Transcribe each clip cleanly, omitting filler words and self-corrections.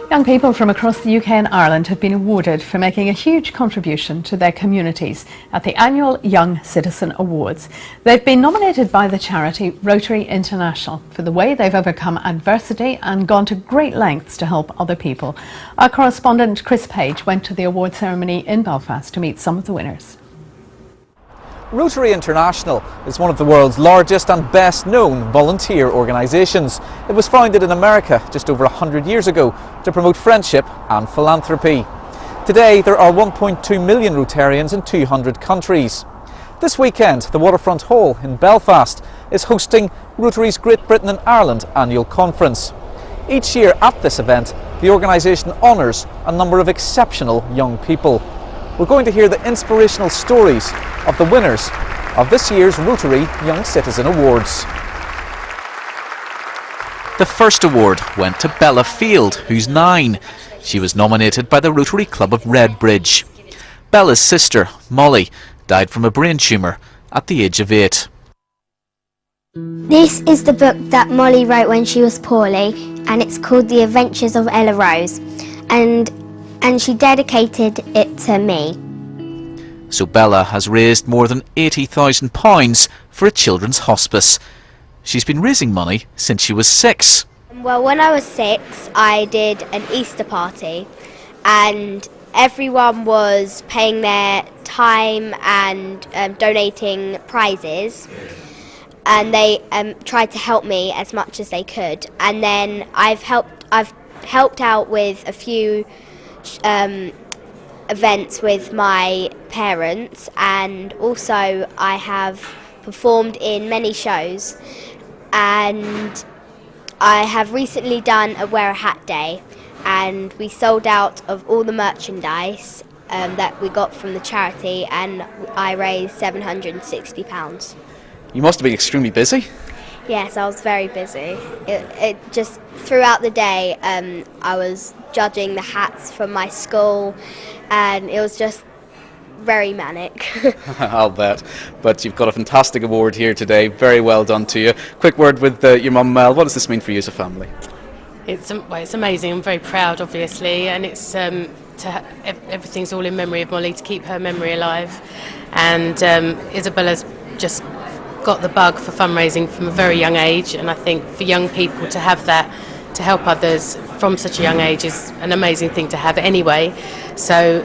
Young people from across the UK and Ireland have been awarded for making a huge contribution to their communities at the annual Young Citizen Awards. They've been nominated by the charity Rotary International for the way they've overcome adversity and gone to great lengths to help other people. Our correspondent Chris Page went to the award ceremony in Belfast to meet some of the winners. Rotary International is one of the world's largest and best known volunteer organisations. It was founded in America just over 100 years ago to promote friendship and philanthropy. Today there are 1.2 million Rotarians in 200 countries. This weekend the Waterfront Hall in Belfast is hosting Rotary's Great Britain and Ireland annual conference. Each year at this event the organisation honours a number of exceptional young people. We're going to hear the inspirational stories of the winners of this year's Rotary Young Citizen Awards. The first award went to Bella Field, who's 9. She was nominated by the Rotary Club of Redbridge. Bella's sister, Molly, died from a brain tumour at the age of 8. This is the book that Molly wrote when she was poorly, and it's called The Adventures of Ella Rose, and she dedicated it to me. So Bella has raised more than £80,000 for a children's hospice. She's been raising money since she was 6. Well, when I was 6, I did an Easter party, and everyone was paying their time and donating prizes, and they tried to help me as much as they could. And then I've helped out with a few events with my parents, and also I have performed in many shows, and I have recently done a Wear a Hat Day, and we sold out of all the merchandise that we got from the charity, and I raised £760. You must have been extremely busy. Yes, I was very busy. It just throughout the day I was judging the hats from my school, and it was just very manic. I'll bet. But you've got a fantastic award here today. Very well done to you. Quick word with your mum, Mel. What does this mean for you as a family? It's amazing. I'm very proud, obviously, and it's everything's all in memory of Molly, to keep her memory alive. And Isabella's just got the bug for fundraising from a very young age, and I think for young people to have that, to help others from such a young age, is an amazing thing to have anyway. So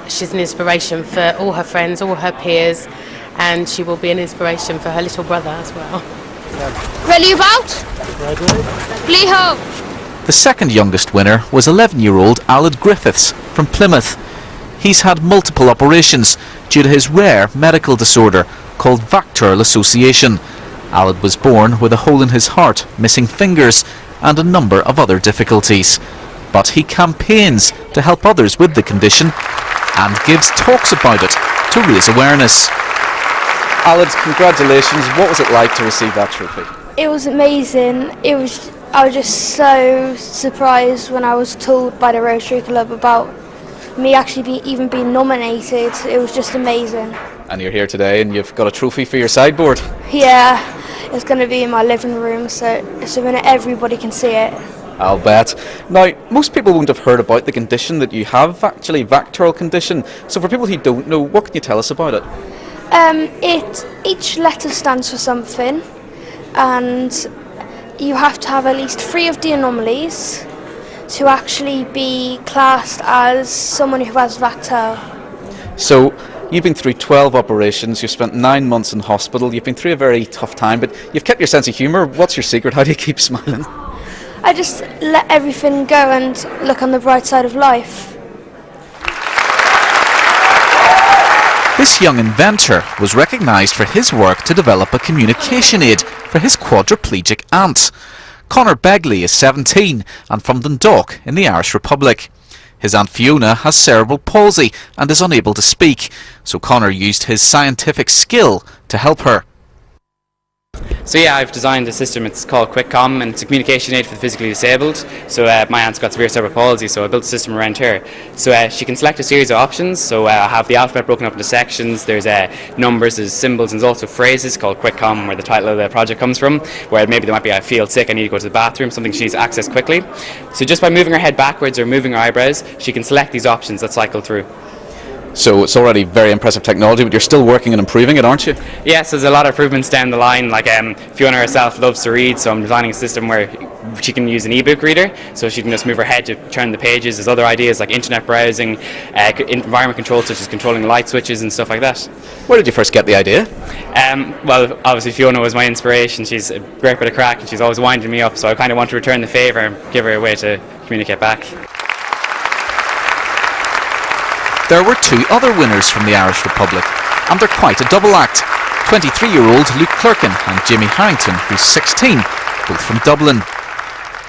she's an inspiration for all her friends, all her peers, and she will be an inspiration for her little brother as well. Ready about? Play home. The second youngest winner was 11-year-old Aled Griffiths from Plymouth. He's had multiple operations due to his rare medical disorder called VACTERL association. Aled was born with a hole in his heart, missing fingers, and a number of other difficulties. But he campaigns to help others with the condition and gives talks about it to raise awareness. Aled, congratulations. What was it like to receive that trophy? It was amazing. I was just so surprised when I was told by the Rotary Club about me actually even being nominated. It was just amazing. And you're here today and you've got a trophy for your sideboard. Yeah, it's going to be in my living room, so that everybody can see it. I'll bet. Now, most people won't have heard about the condition that you have, actually, VACTERL condition. So for people who don't know, what can you tell us about it? Each letter stands for something, and you have to have at least 3 of the anomalies to actually be classed as someone who has VACTERL. So you've been through 12 operations, you've spent 9 months in hospital, you've been through a very tough time, but you've kept your sense of humour. What's your secret? How do you keep smiling? I just let everything go and look on the bright side of life. This young inventor was recognised for his work to develop a communication aid for his quadriplegic aunt. Conor Begley is 17 and from Dundalk in the Irish Republic. His Aunt Fiona has cerebral palsy and is unable to speak, so Conor used his scientific skill to help her. So yeah, I've designed a system, it's called QuickCom, and it's a communication aid for the physically disabled. So my aunt's got severe cerebral palsy, so I built a system around her. So she can select a series of options, so I have the alphabet broken up into sections, there's numbers, there's symbols, and there's also phrases called QuickCom, where the title of the project comes from, where maybe there might be, I feel sick, I need to go to the bathroom, something she needs to access quickly. So just by moving her head backwards or moving her eyebrows, she can select these options that cycle through. So it's already very impressive technology, but you're still working and improving it, aren't you? Yes, there's a lot of improvements down the line. Like Fiona herself loves to read, so I'm designing a system where she can use an ebook reader, so she can just move her head to turn the pages. There's other ideas like internet browsing, environment control such as controlling light switches and stuff like that. Where did you first get the idea? Well, obviously Fiona was my inspiration. She's a great bit of crack and she's always winding me up, so I kind of want to return the favour and give her a way to communicate back. There were two other winners from the Irish Republic, and they're quite a double act. 23-year-old Luke Clerkin and Jimmy Harrington, who's 16, both from Dublin.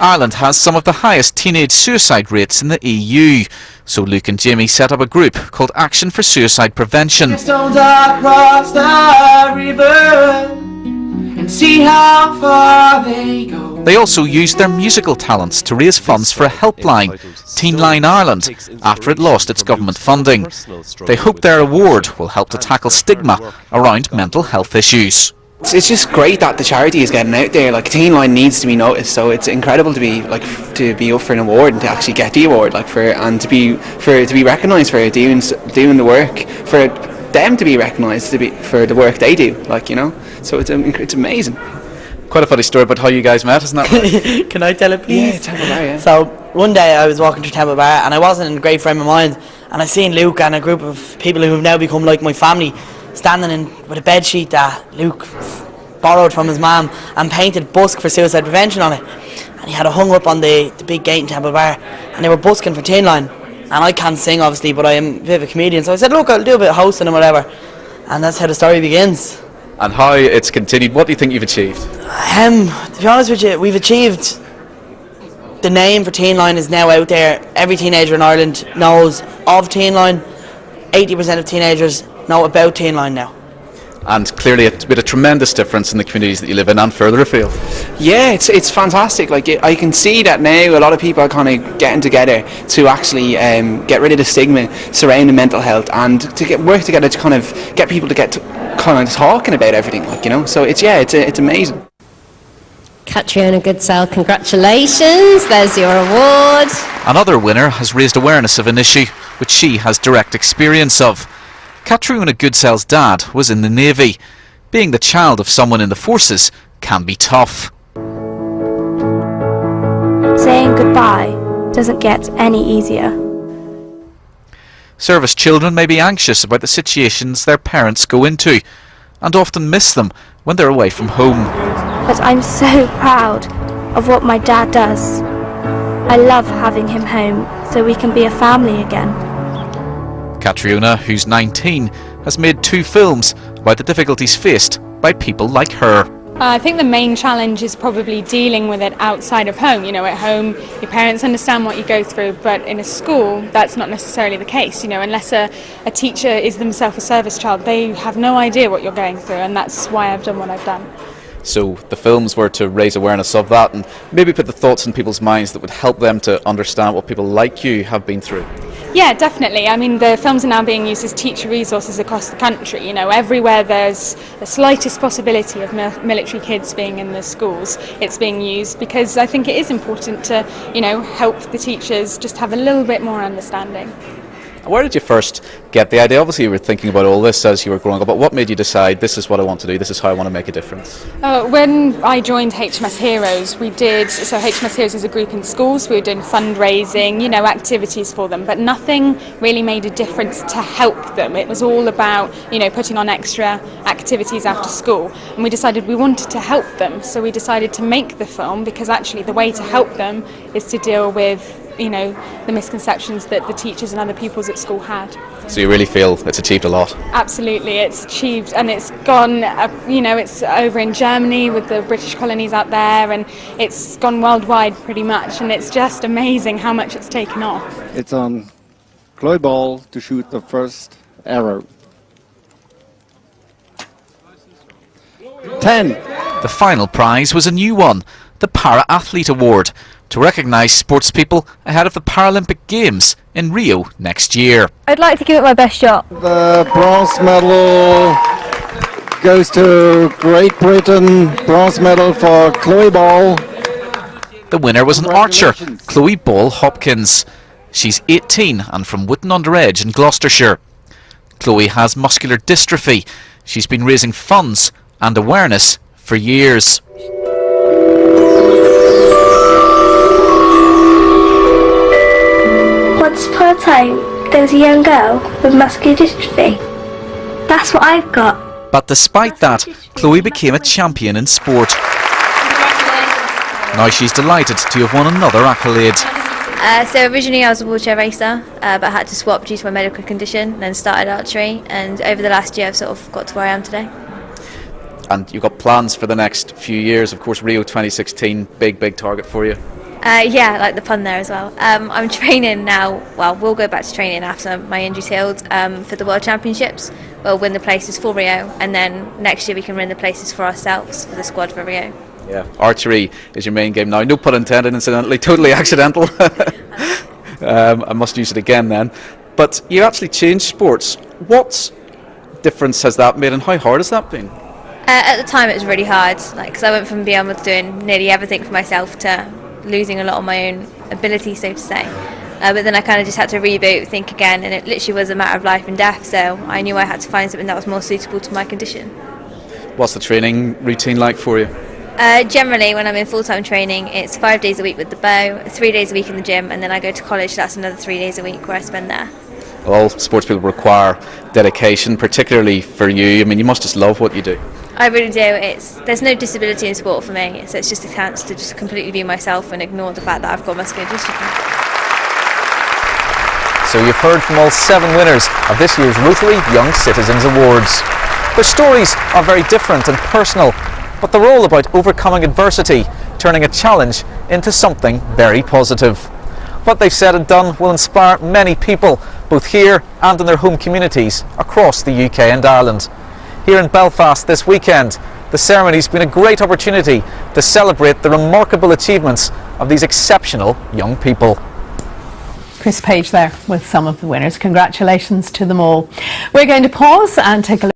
Ireland has some of the highest teenage suicide rates in the EU, so Luke and Jimmy set up a group called Action for Suicide Prevention. Stones across the river and see how far they go. They also used their musical talents to raise funds for a helpline, Teen Line Ireland, after it lost its government funding. They hope their award will help to tackle stigma around mental health issues. It's just great that the charity is getting out there. Like, Teen Line needs to be noticed, so it's incredible to be up for an award and to actually get the award, and to be recognised for doing the work, for them to be recognised for the work they do. So it's amazing. Quite a funny story about how you guys met, isn't that right? Can I tell it, please? Yeah, Temple Bar, yeah. So one day I was walking through Temple Bar and I wasn't in a great frame of mind, and I seen Luke and a group of people who have now become like my family standing with a bed sheet that Luke borrowed from his mum and painted "Busk for Suicide Prevention" on it, and he had it hung up on the big gate in Temple Bar, and they were busking for Teen Line. And I can't sing obviously, but I am a bit of a comedian, so I said, look, I'll do a bit of hosting and whatever, and that's how the story begins. And how it's continued. What do you think you've achieved? To be honest with you, we've achieved. The name for Teen Line is now out there. Every teenager in Ireland knows of Teen Line. 80% of teenagers know about Teen Line now. And clearly it's made a tremendous difference in the communities that you live in and further afield. Yeah, it's fantastic. I can see that now a lot of people are kind of getting together to actually get rid of the stigma surrounding mental health, and to work together to kind of get people to get kind of talking about everything, So it's amazing. Catriona Goodsell, congratulations, there's your award. Another winner has raised awareness of an issue which she has direct experience of. Catriona Goodsell's dad was in the Navy. Being the child of someone in the forces can be tough. Saying goodbye doesn't get any easier. Service children may be anxious about the situations their parents go into, and often miss them when they're away from home. But I'm so proud of what my dad does. I love having him home so we can be a family again. Catriona, who's 19, has made 2 films about the difficulties faced by people like her. I think the main challenge is probably dealing with it outside of home. At home your parents understand what you go through, but in a school that's not necessarily the case. Unless a teacher is themselves a service child, they have no idea what you're going through, and that's why I've done what I've done. So the films were to raise awareness of that and maybe put the thoughts in people's minds that would help them to understand what people like you have been through. Yeah, definitely. I mean, the films are now being used as teacher resources across the country. Everywhere there's the slightest possibility of military kids being in the schools, it's being used, because I think it is important to, help the teachers just have a little bit more understanding. Where did you first get the idea? Obviously you were thinking about all this as you were growing up, but what made you decide this is what I want to do, this is how I want to make a difference? When I joined HMS Heroes, HMS Heroes is a group in schools. We were doing fundraising, activities for them, but nothing really made a difference to help them. It was all about, putting on extra activities after school, and we decided we wanted to help them, so we decided to make the film, because actually the way to help them is to deal with the misconceptions that the teachers and other pupils at school had. So you really feel it's achieved a lot? Absolutely, it's achieved, and it's gone, it's over in Germany with the British colonies out there, and it's gone worldwide pretty much, and it's just amazing how much it's taken off. It's on Chloe Ball to shoot the first arrow. 10. The final prize was a new one, the Para-Athlete Award, to recognise sportspeople ahead of the Paralympic Games in Rio next year. I'd like to give it my best shot. The bronze medal goes to Great Britain. Bronze medal for Chloe Ball. The winner was an archer, Chloe Ball Hopkins. She's 18 and from Witton under Edge in Gloucestershire. Chloe has muscular dystrophy. She's been raising funds and awareness for years. Once upon a time, there was a young girl with muscular dystrophy. That's what I've got. But despite that, Chloe became a champion in sport. Now she's delighted to have won another accolade. So originally I was a wheelchair racer, but I had to swap due to my medical condition, then started archery, and over the last year I've sort of got to where I am today. And you've got plans for the next few years, of course. Rio 2016, big target for you. Yeah, I like the pun there as well. I'm training now, well, we'll go back to training after my injury's healed, for the World Championships. We'll win the places for Rio, and then next year we can win the places for ourselves, for the squad for Rio. Yeah, archery is your main game now. No pun intended, incidentally, totally accidental. I must use it again then. But you actually changed sports. What difference has that made and how hard has that been? At the time it was really hard, because I went from being able to doing nearly everything for myself to losing a lot of my own ability, so to say. But then I kind of just had to reboot, think again, and it literally was a matter of life and death, so I knew I had to find something that was more suitable to my condition. What's the training routine like for you? Generally, when I'm in full-time training, it's 5 days a week with the bow, 3 days a week in the gym, and then I go to college, so that's another 3 days a week where I spend there. All sports people require dedication, particularly for you. I mean, you must just love what you do. I really do. There's no disability in sport for me, so it's just a chance to just completely be myself and ignore the fact that I've got muscular dystrophy. So you've heard from all 7 winners of this year's Rotary Young Citizens Awards. Their stories are very different and personal, but they're all about overcoming adversity, turning a challenge into something very positive. What they've said and done will inspire many people, both here and in their home communities across the UK and Ireland. Here in Belfast this weekend, the ceremony's been a great opportunity to celebrate the remarkable achievements of these exceptional young people. Chris Page there with some of the winners. Congratulations to them all. We're going to pause and take a look.